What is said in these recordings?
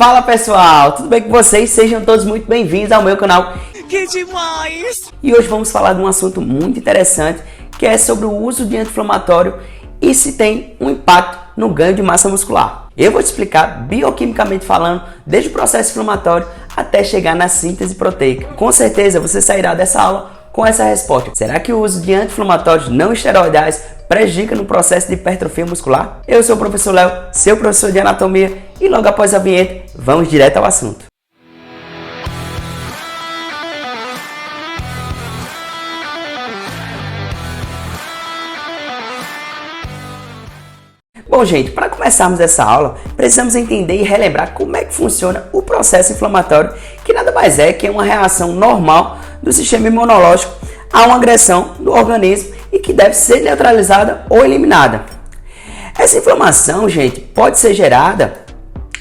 Fala pessoal, tudo bem com vocês? Sejam todos muito bem-vindos ao meu canal. Que demais! E hoje vamos falar de um assunto muito interessante, que é sobre o uso de anti-inflamatório e se tem um impacto no ganho de massa muscular. Eu vou te explicar bioquimicamente falando, desde o processo inflamatório até chegar na síntese proteica. Com certeza você sairá dessa aula com essa resposta. Será que o uso de anti-inflamatórios não esteroidais prejudica no processo de hipertrofia muscular? Eu sou o professor Léo, seu professor de anatomia, e logo após a vinheta, vamos direto ao assunto. Bom, gente, para começarmos essa aula, precisamos entender e relembrar como é que funciona o processo inflamatório, que nada mais é que uma reação normal do sistema imunológico a uma agressão do organismo e que deve ser neutralizada ou eliminada. Essa inflamação, gente, pode ser gerada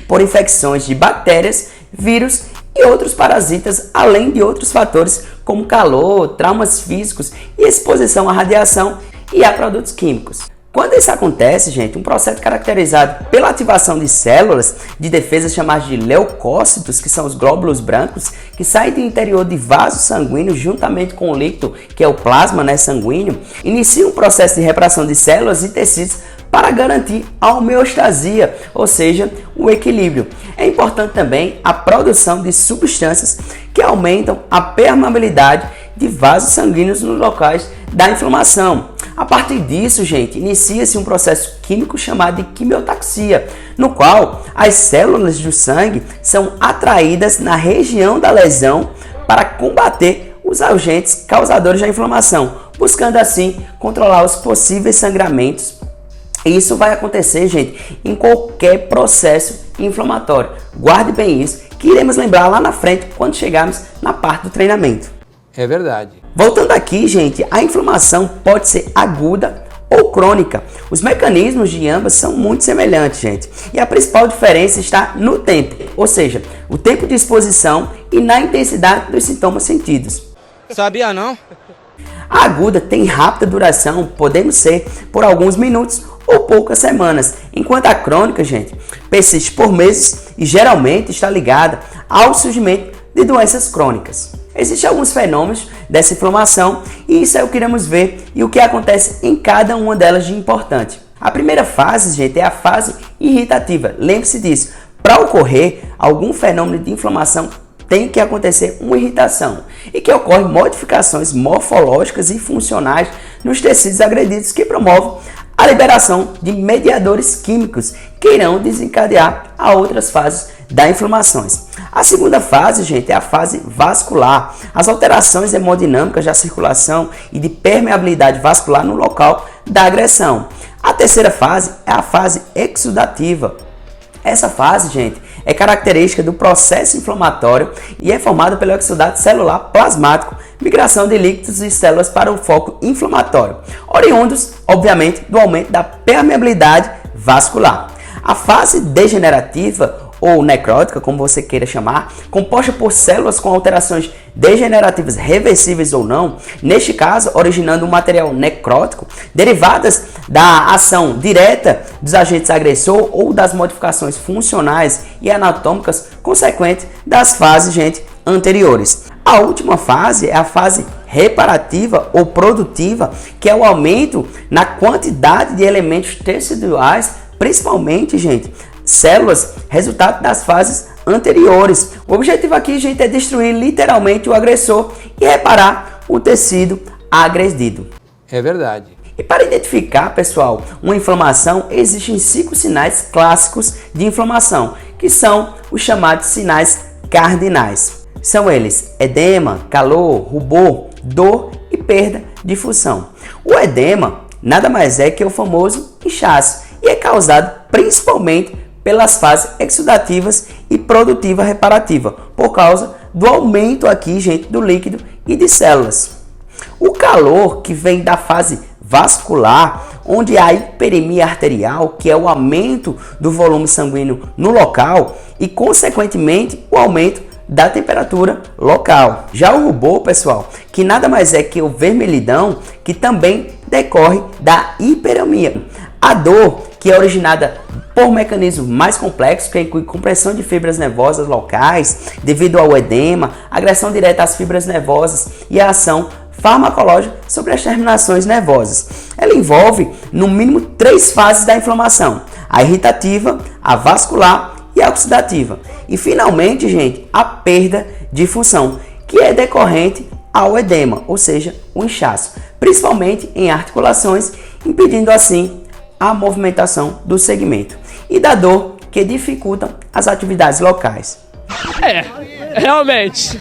por infecções de bactérias, vírus e outros parasitas, além de outros fatores como calor, traumas físicos e exposição à radiação e a produtos químicos. Quando isso acontece, gente, um processo caracterizado pela ativação de células de defesa chamadas de leucócitos, que são os glóbulos brancos, que saem do interior de vasos sanguíneos juntamente com o líquido, que é o plasma, sanguíneo, inicia um processo de reparação de células e tecidos para garantir a homeostasia, ou seja, o equilíbrio. É importante também a produção de substâncias que aumentam a permeabilidade de vasos sanguíneos nos locais da inflamação. A partir disso, gente, inicia-se um processo químico chamado de quimiotaxia, no qual as células do sangue são atraídas na região da lesão para combater os agentes causadores da inflamação, buscando assim controlar os possíveis sangramentos. Isso vai acontecer, gente, em qualquer processo inflamatório. Guarde bem isso, que iremos lembrar lá na frente quando chegarmos na parte do treinamento. É verdade. Voltando aqui, gente, a inflamação pode ser aguda ou crônica. Os mecanismos de ambas são muito semelhantes, gente. E a principal diferença está no tempo, ou seja, o tempo de exposição e na intensidade dos sintomas sentidos. Sabia não? A aguda tem rápida duração, podemos ser por alguns minutos ou poucas semanas, enquanto a crônica, gente, persiste por meses e geralmente está ligada ao surgimento de doenças crônicas. Existem alguns fenômenos dessa inflamação e isso é o que iremos ver e o que acontece em cada uma delas de importante. A primeira fase, gente, é a fase irritativa. Lembre-se disso. Para ocorrer algum fenômeno de inflamação, tem que acontecer uma irritação e que ocorrem modificações morfológicas e funcionais nos tecidos agredidos que promovem a liberação de mediadores químicos que irão desencadear a outras fases das inflamações. A segunda fase, gente, é a fase vascular. As alterações hemodinâmicas da circulação e de permeabilidade vascular no local da agressão. A terceira fase é a fase exudativa. Essa fase, gente, é característica do processo inflamatório e é formada pelo exudato celular plasmático, migração de líquidos e células para o foco inflamatório, oriundos, obviamente, do aumento da permeabilidade vascular. A fase degenerativa ou necrótica, como você queira chamar, composta por células com alterações degenerativas reversíveis ou não, neste caso originando um material necrótico, derivadas da ação direta dos agentes agressor ou das modificações funcionais e anatômicas consequentes das fases, gente, anteriores. A última fase é a fase reparativa ou produtiva, que é o aumento na quantidade de elementos teciduais, principalmente, gente, células, resultado das fases anteriores. O objetivo aqui, gente, é destruir literalmente o agressor e reparar o tecido agredido. É verdade. E para identificar, pessoal, uma inflamação, existem 5 sinais clássicos de inflamação, que são os chamados sinais cardinais. São eles: edema, calor, rubor, dor e perda de função. O edema nada mais é que o famoso inchaço e é causado principalmente pelas fases exudativas e produtiva reparativa, por causa do aumento aqui, gente, do líquido e de células. O calor, que vem da fase vascular, onde há hiperemia arterial, que é o aumento do volume sanguíneo no local e, consequentemente, o aumento da temperatura local. Já o rubor, pessoal, que nada mais é que o vermelhidão, que também decorre da hiperemia. A dor, que é originada por mecanismos mais complexos, que inclui compressão de fibras nervosas locais, devido ao edema, agressão direta às fibras nervosas e a ação farmacológica sobre as terminações nervosas. Ela envolve, no mínimo, 3 fases da inflamação: a irritativa, a vascular e a oxidativa. E, finalmente, gente, a perda de função, que é decorrente ao edema, ou seja, o inchaço, principalmente em articulações, impedindo assim a movimentação do segmento e da dor que dificultam as atividades locais. Realmente.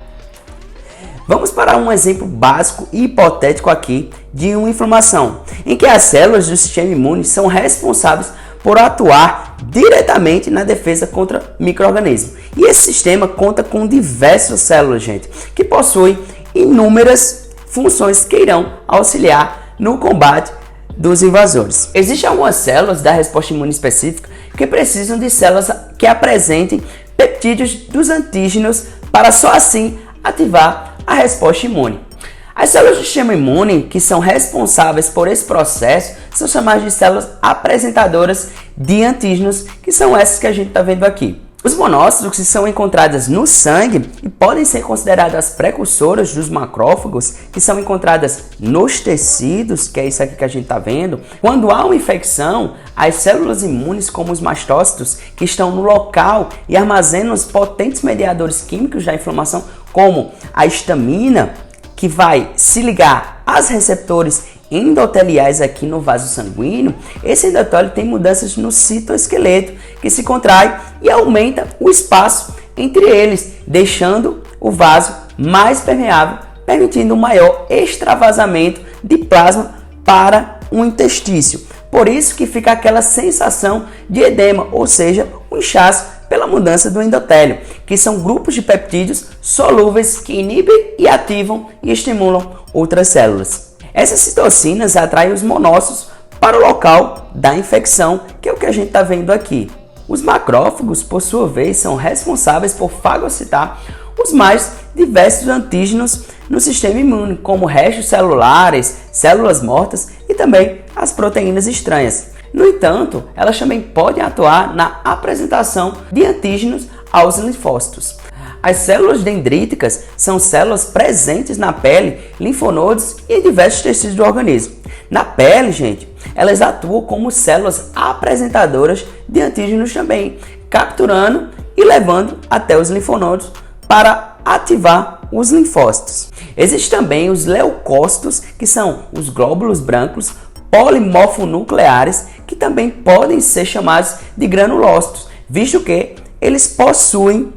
Vamos para um exemplo básico e hipotético aqui de uma inflamação, em que as células do sistema imune são responsáveis por atuar diretamente na defesa contra micro-organismos. E esse sistema conta com diversas células, gente, que possuem inúmeras funções que irão auxiliar no combate dos invasores. Existem algumas células da resposta imune específica que precisam de células que apresentem peptídeos dos antígenos para só assim ativar a resposta imune. As células do sistema imune que são responsáveis por esse processo são chamadas de células apresentadoras de antígenos, que são essas que a gente está vendo aqui. Os monócitos, que são encontradas no sangue e podem ser consideradas precursoras dos macrófagos, que são encontradas nos tecidos, que é isso aqui que a gente está vendo. Quando há uma infecção, as células imunes, como os mastócitos, que estão no local e armazenam os potentes mediadores químicos da inflamação, como a histamina, que vai se ligar aos receptores endoteliais aqui no vaso sanguíneo. Esse endotélio tem mudanças no citoesqueleto, que se contrai e aumenta o espaço entre eles, deixando o vaso mais permeável, permitindo um maior extravasamento de plasma para o intestício. Por isso que fica aquela sensação de edema, ou seja, o inchaço pela mudança do endotélio, que são grupos de peptídeos solúveis que inibem e ativam e estimulam outras células. Essas citocinas atraem os monócitos para o local da infecção, que é o que a gente está vendo aqui. Os macrófagos, por sua vez, são responsáveis por fagocitar os mais diversos antígenos no sistema imune, como restos celulares, células mortas e também as proteínas estranhas. No entanto, elas também podem atuar na apresentação de antígenos aos linfócitos. As células dendríticas são células presentes na pele, linfonodos e em diversos tecidos do organismo. Na pele, gente, elas atuam como células apresentadoras de antígenos também, capturando e levando até os linfonodos para ativar os linfócitos. Existem também os leucócitos, que são os glóbulos brancos polimorfonucleares, que também podem ser chamados de granulócitos, visto que eles possuem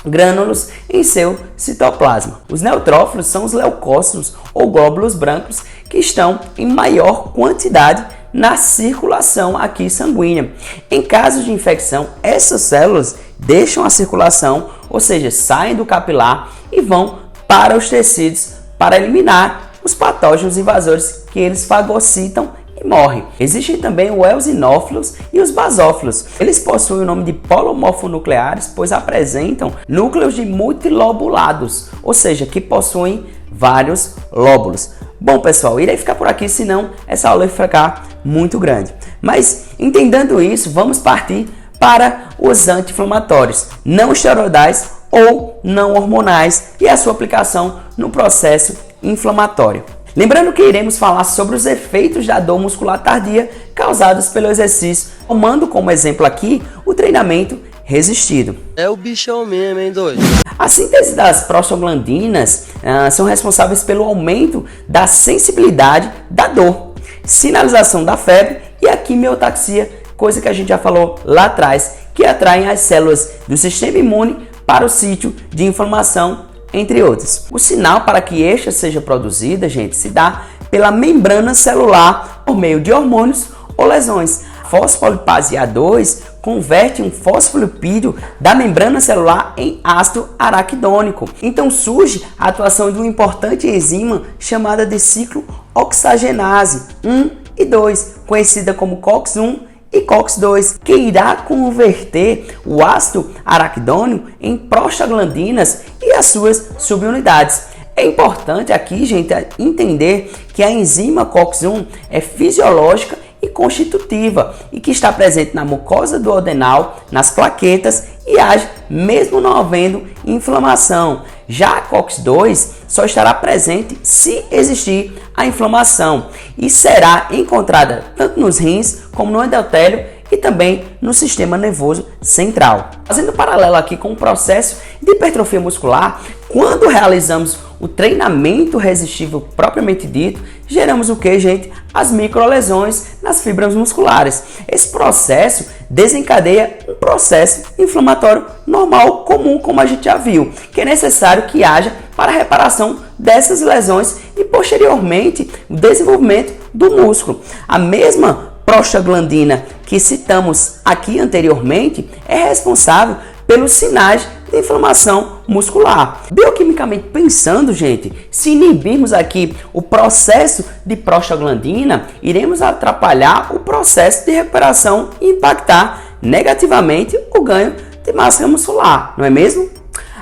grânulos em seu citoplasma. Os neutrófilos são os leucócitos ou glóbulos brancos que estão em maior quantidade na circulação aqui sanguínea. Em caso de infecção, essas células deixam a circulação, ou seja, saem do capilar e vão para os tecidos para eliminar os patógenos invasores que eles fagocitam e morrem. Existem também os eosinófilos e os basófilos. Eles possuem o nome de polomorfonucleares, pois apresentam núcleos de multilobulados, ou seja, que possuem vários lóbulos. Bom, pessoal, irei ficar por aqui, senão essa aula vai ficar muito grande. Mas, entendendo isso, vamos partir para os anti-inflamatórios não esteroidais ou não hormonais e a sua aplicação no processo inflamatório. Lembrando que iremos falar sobre os efeitos da dor muscular tardia causados pelo exercício, tomando como exemplo aqui o treinamento resistido. É o bichão mesmo, hein, doido? A síntese das prostaglandinas são responsáveis pelo aumento da sensibilidade da dor, sinalização da febre e a quimiotaxia, coisa que a gente já falou lá atrás, que atraem as células do sistema imune para o sítio de inflamação, entre outros. O sinal para que esta seja produzida, gente, se dá pela membrana celular por meio de hormônios ou lesões. A fosfolipase A2 converte um fosfolipídio da membrana celular em ácido araquidônico. Então surge a atuação de uma importante enzima chamada de ciclo oxagenase 1 e 2, conhecida como COX-1 e COX-2, que irá converter o ácido araquidônico em prostaglandinas e as suas subunidades. É importante aqui, gente, entender que a enzima COX-1 é fisiológica e constitutiva e que está presente na mucosa duodenal, nas plaquetas e age mesmo não havendo inflamação. Já a COX-2 só estará presente se existir a inflamação e será encontrada tanto nos rins como no endotélio e também no sistema nervoso central. Fazendo paralelo aqui com o processo de hipertrofia muscular, quando realizamos o treinamento resistível propriamente dito, geramos o que, gente? As microlesões nas fibras musculares. Esse processo desencadeia um processo inflamatório normal, comum, como a gente já viu, que é necessário que haja para a reparação dessas lesões e posteriormente o desenvolvimento do músculo. A mesma prostaglandina que citamos aqui anteriormente é responsável pelos sinais de inflamação muscular. Bioquimicamente pensando, gente, se inibirmos aqui o processo de prostaglandina, iremos atrapalhar o processo de recuperação e impactar negativamente o ganho de massa muscular, não é mesmo?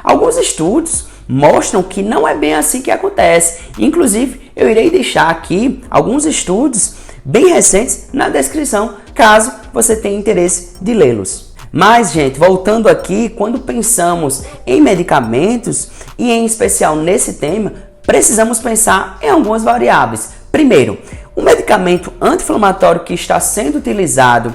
Alguns estudos mostram que não é bem assim que acontece. Inclusive, eu irei deixar aqui alguns estudos bem recentes na descrição, caso você tenha interesse de lê-los. Mas, gente, voltando aqui, quando pensamos em medicamentos, e em especial nesse tema, precisamos pensar em algumas variáveis. Primeiro, o medicamento anti-inflamatório que está sendo utilizado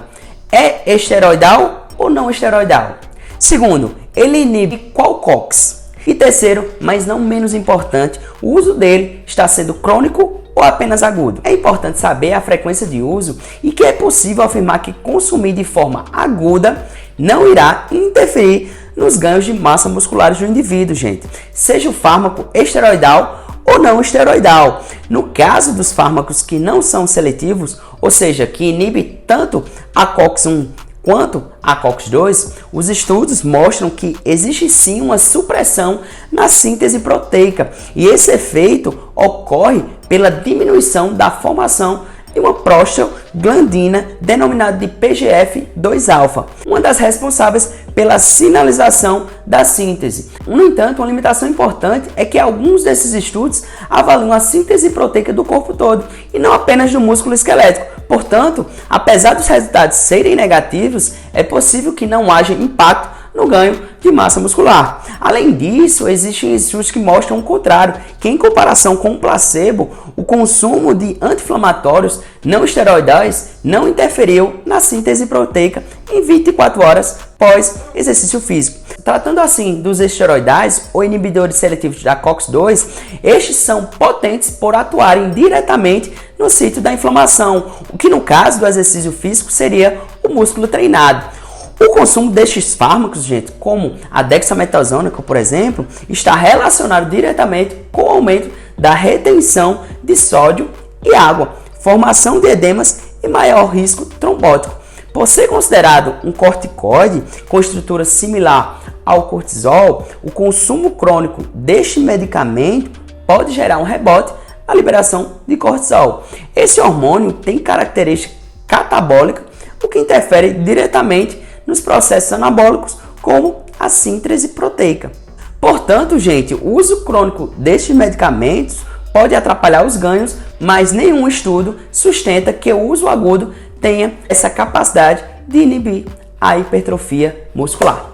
é esteroidal ou não esteroidal? Segundo, ele inibe qual COX? E terceiro, mas não menos importante, o uso dele está sendo crônico ou apenas agudo. É importante saber a frequência de uso e que é possível afirmar que consumir de forma aguda não irá interferir nos ganhos de massa musculares do indivíduo, gente. Seja o fármaco esteroidal ou não esteroidal. No caso dos fármacos que não são seletivos, ou seja, que inibem tanto a COX-1 quanto a COX-2, os estudos mostram que existe sim uma supressão na síntese proteica e esse efeito ocorre pela diminuição da formação de uma prostaglandina denominada de PGF-2-alfa, uma das responsáveis pela sinalização da síntese. No entanto, uma limitação importante é que alguns desses estudos avaliam a síntese proteica do corpo todo e não apenas do músculo esquelético. Portanto, apesar dos resultados serem negativos, é possível que não haja impacto no ganho de massa muscular. Além disso, existem estudos que mostram o contrário, que em comparação com o placebo, o consumo de anti-inflamatórios não esteroidais não interferiu na síntese proteica em 24 horas pós exercício físico. Tratando assim dos esteroidais ou inibidores seletivos da COX-2, estes são potentes por atuarem diretamente no sítio da inflamação, o que no caso do exercício físico seria o músculo treinado. O consumo destes fármacos, gente, como a dexametasônica, por exemplo, está relacionado diretamente com o aumento da retenção de sódio e água, formação de edemas e maior risco trombótico. Por ser considerado um corticoide com estrutura similar ao cortisol, o consumo crônico deste medicamento pode gerar um rebote na liberação de cortisol. Esse hormônio tem característica catabólica, o que interfere diretamente nos processos anabólicos, como a síntese proteica. Portanto, gente, o uso crônico destes medicamentos pode atrapalhar os ganhos, mas nenhum estudo sustenta que o uso agudo tenha essa capacidade de inibir a hipertrofia muscular.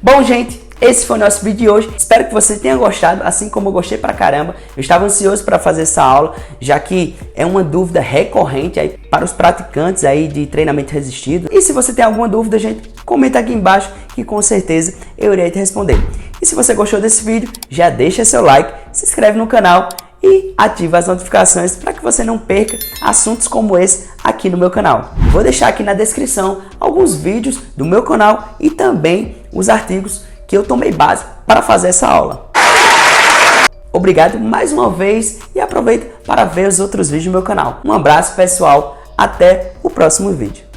Bom, gente, esse foi o nosso vídeo de hoje. Espero que você tenha gostado, assim como eu gostei pra caramba. Eu estava ansioso para fazer essa aula, já que é uma dúvida recorrente aí para os praticantes aí de treinamento resistido. E se você tem alguma dúvida, gente, comenta aqui embaixo que com certeza eu irei te responder. E se você gostou desse vídeo, já deixa seu like, se inscreve no canal e ativa as notificações para que você não perca assuntos como esse aqui no meu canal. Vou deixar aqui na descrição alguns vídeos do meu canal e também os artigos que eu tomei base para fazer essa aula. Obrigado mais uma vez e aproveita para ver os outros vídeos do meu canal. Um abraço, pessoal, até o próximo vídeo.